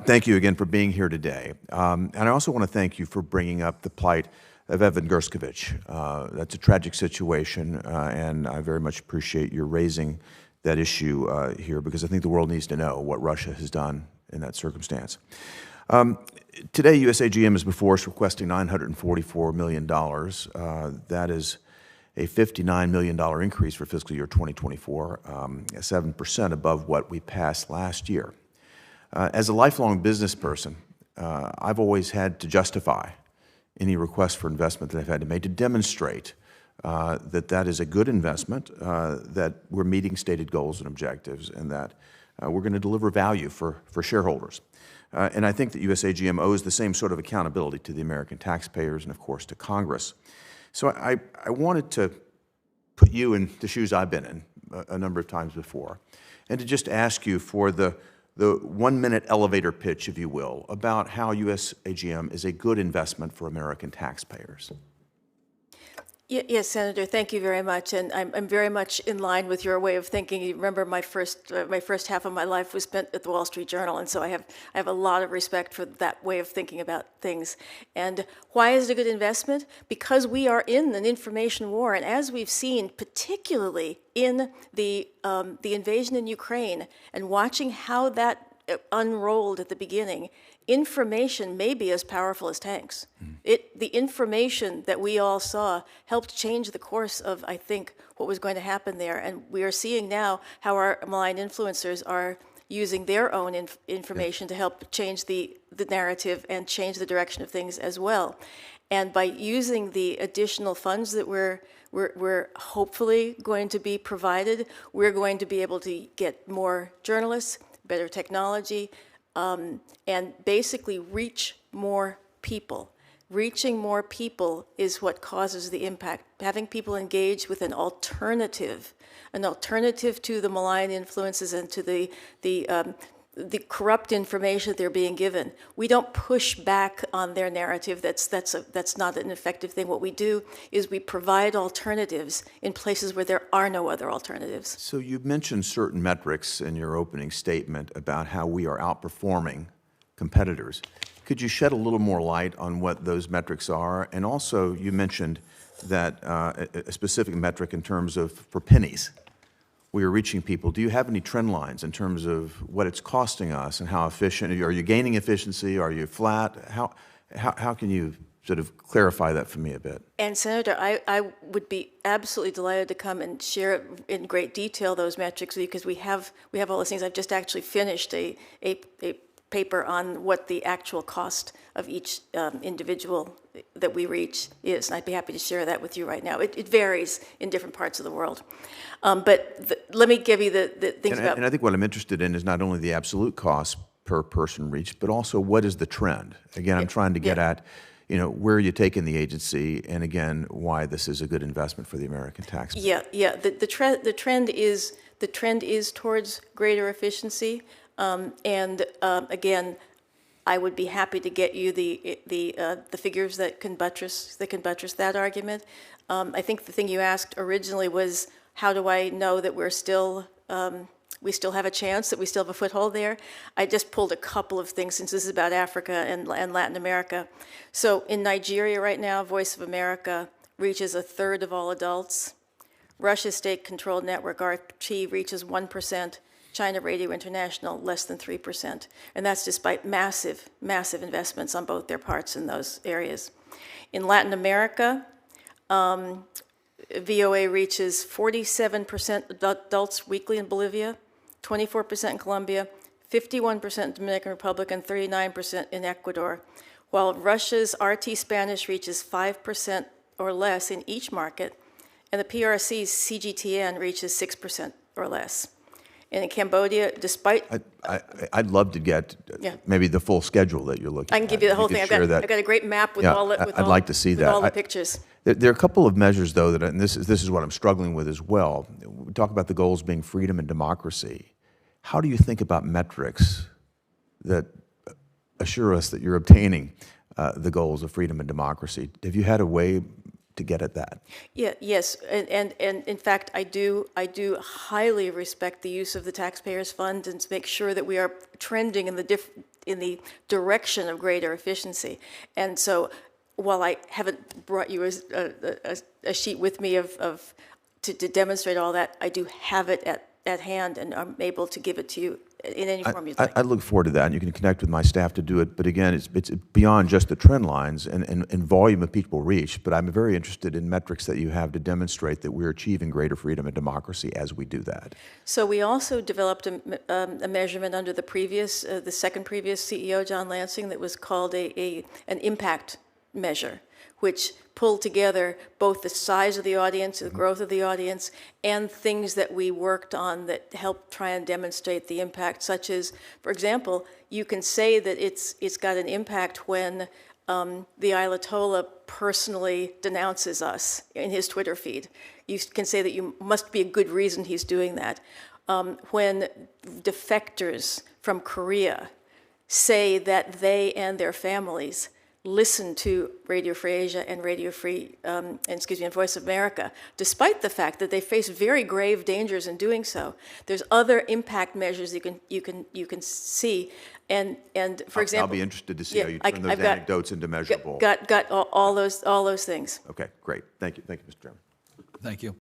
Thank you again for being here today. And I also want to thank you for bringing up the plight of Evan Gershkovich. That's a tragic situation, and I very much appreciate your raising that issue here, because I think the world needs to know what Russia has done in that circumstance. Today, USAGM is before us requesting $944 million. That is a $59 million increase for fiscal year 2024, 7% above what we passed last year. As a lifelong business person, I've always had to justify any request for investment that I've had to make to demonstrate that is a good investment, that we're meeting stated goals and objectives, and that we're going to deliver value for shareholders. And I think that USAGM owes the same sort of accountability to the American taxpayers and, of course, to Congress. So I wanted to put you in the shoes I've been in a number of times before, and to just ask you for the 1-minute elevator pitch, if you will, about how USAGM is a good investment for American taxpayers. Yes, Senator, thank you very much, and I'm very much in line with your way of thinking. You remember my first half of my life was spent at the Wall Street Journal, and so I have a lot of respect for that way of thinking about things. And why is it a good investment? Because we are in an information war, and as we've seen, particularly in the invasion in Ukraine, and watching how that unrolled at the beginning, information may be as powerful as tanks. The information that we all saw helped change the course of, I think, what was going to happen there. And we are seeing now how our malign influencers are using their own information to help change the narrative and change the direction of things as well. And by using the additional funds that we're hopefully going to be provided, we're going to be able to get more journalists, better technology, and basically reach more people. Reaching more people is what causes the impact. Having people engage with an alternative to the malign influences and to the corrupt information that they're being given. We don't push back on their narrative. That's not an effective thing. What we do is we provide alternatives in places where there are no other alternatives. So you mentioned certain metrics in your opening statement about how we are outperforming competitors. Could you shed a little more light on what those metrics are? And also, you mentioned that a specific metric in terms of for pennies. We are reaching people. Do you have any trend lines in terms of what it's costing us and how efficient? Are you gaining efficiency? Are you flat? How can you sort of clarify that for me a bit? And Senator, I would be absolutely delighted to come and share in great detail those metrics, because we have all those things. I've just actually finished a paper on what the actual cost of each individual that we reach is, and I'd be happy to share that with you right now. It varies in different parts of the world. But let me give you the things about... And I think what I'm interested in is not only the absolute cost per person reached, but also what is the trend? Again, I'm trying to get at, where are you taking the agency, and again, why this is a good investment for the American taxpayer. The trend is towards greater efficiency. Again, I would be happy to get you the figures that can buttress that argument. I think the thing you asked originally was, how do I know that we still have a chance, that we still have a foothold there? I just pulled a couple of things, since this is about Africa and Latin America. So in Nigeria right now, Voice of America reaches 1/3 of all adults. Russia's state-controlled network, RT, reaches 1%. China Radio International, less than 3%. And that's despite massive, massive investments on both their parts in those areas. In Latin America, VOA reaches 47% adults weekly in Bolivia, 24% in Colombia, 51% in Dominican Republic, and 39% in Ecuador, while Russia's RT Spanish reaches 5% or less in each market, and the PRC's CGTN reaches 6% or less. And in Cambodia, despite... I'd love to get maybe the full schedule that you're looking at. I can give you the whole thing. I've got a great map with all the pictures. There are a couple of measures, though, and this is what I'm struggling with as well. We talk about the goals being freedom and democracy. How do you think about metrics that assure us that you're obtaining the goals of freedom and democracy? Have you had a way to get at that? Yes, and in fact, I do highly respect the use of the taxpayers' fund and to make sure that we are trending in in the direction of greater efficiency. And so, while I haven't brought you a sheet with me to demonstrate all that, I do have it at hand, and I'm able to give it to you in any form you'd like. I look forward to that, and you can connect with my staff to do it. But again, it's beyond just the trend lines and volume of people reached, but I'm very interested in metrics that you have to demonstrate that we're achieving greater freedom and democracy as we do that. So we also developed a measurement under the second previous CEO, John Lansing, that was called an impact measure, which pulled together both the size of the audience, the growth of the audience, and things that we worked on that helped try and demonstrate the impact, such as, for example, you can say that it's got an impact when the Ayatollah personally denounces us in his Twitter feed. You can say that you must be a good reason he's doing that. When defectors from Korea say that they and their families listen to Radio Free Asia and and Voice of America, despite the fact that they face very grave dangers in doing so. There's other impact measures you can see, and for example, I'll be interested to see how you turn those anecdotes into measurable. Got all those things. Okay, great. Thank you, Mr. Chairman. Thank you.